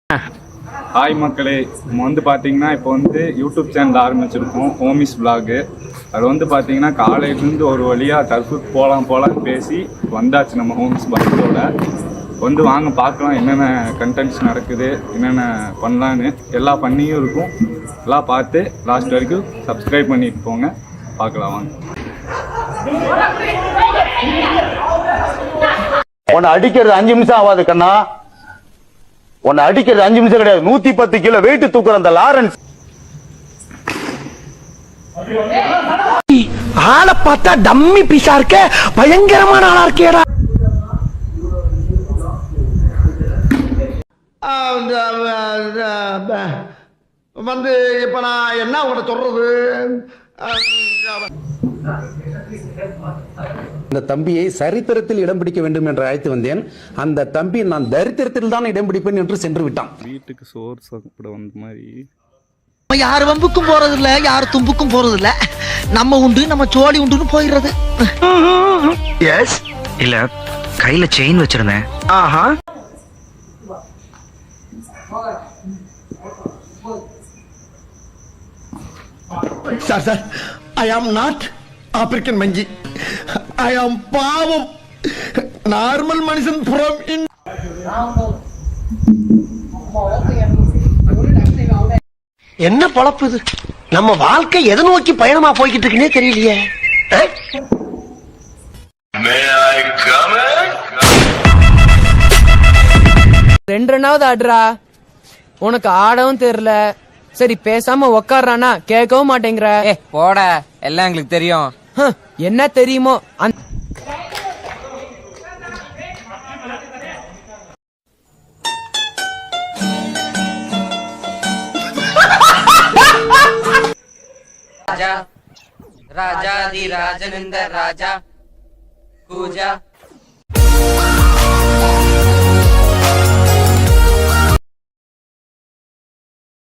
Hi மக்களே, நம்ம வந்து பார்த்தீங்கன்னா இப்போ வந்து யூடியூப் சேனல் ஆரம்பிச்சிருக்கோம் ஹோமிஸ் விலாகு. அது வந்து பார்த்தீங்கன்னா காலையிலேருந்து ஒரு வழியாக தற்போது போகலான்னு பேசி வந்தாச்சு நம்ம ஹோமிஸ் பஸ்ஸோட. வந்து வாங்க பார்க்கலாம் என்னென்ன கண்டென்ட்ஸ் நடக்குது, என்னென்ன பண்ணலான்னு. எல்லா பண்ணியும் இருக்கும், எல்லாம் பார்த்து லாஸ்ட் வரைக்கும் சப்ஸ்கிரைப் பண்ணிட்டு போங்க. பார்க்கலாம் வாங்க. உன்னை அடிக்கிறது 5 நிமிஷம் ஆகாது கண்ணா. உன்னை அடிக்கிறது 5 நிமிஷம் கிடையாது. 110 கிலோ வெயிட் தூக்குற அந்த லாரன்ஸ் ஆளை பார்த்தா டம்மி பீஸா இருக்க, பயங்கரமான ஆளா இருக்கேடா. வந்து இப்ப நான் என்ன உங்கள்கிட்ட சொல்றது? இந்த தம்பியை சரித்திரத்தில் இடம் பிடிக்க வேண்டும் என்று அழைத்து வந்தேன். அந்த தம்பி நான் தரித்திரத்தில் தான் இடம் பிடிப்பேன் என்று சென்று விட்டான். வீட்டுக்கு சோறு சாப்பிட வந்த மாதிரி யார் வம்புக்கும் போறது இல்ல, யார் தும்புக்கும் போறது இல்ல. நம்ம உண்டு, நம்ம சோழி உண்டுன்னு போயிடுறது. எஸ் இல்ல, கையில செயின் வச்சிருந்தேன். ஆஹா. Sir I am not African மங்கி. ஐ ஆம் பாவம் நார்மல் மனுஷன் ஃப்ரம் இன். என்ன பொழப்பு இது? நம்ம வாழ்க்கை எதை நோக்கி பயணமா போய்கிட்டு இருக்குன்னே தெரியலையே. 2 ரன்னாவது ஆடுறா, உனக்கு ஆடவும் தெரியல. சரி பேசாம உக்காடுறானா கேட்கவும் மாட்டேங்கிற. போட, எல்லாம் எங்களுக்கு தெரியும். என்ன தெரியுமோ ராஜா ராஜாதி ராஜனிந்த ராஜா பூஜா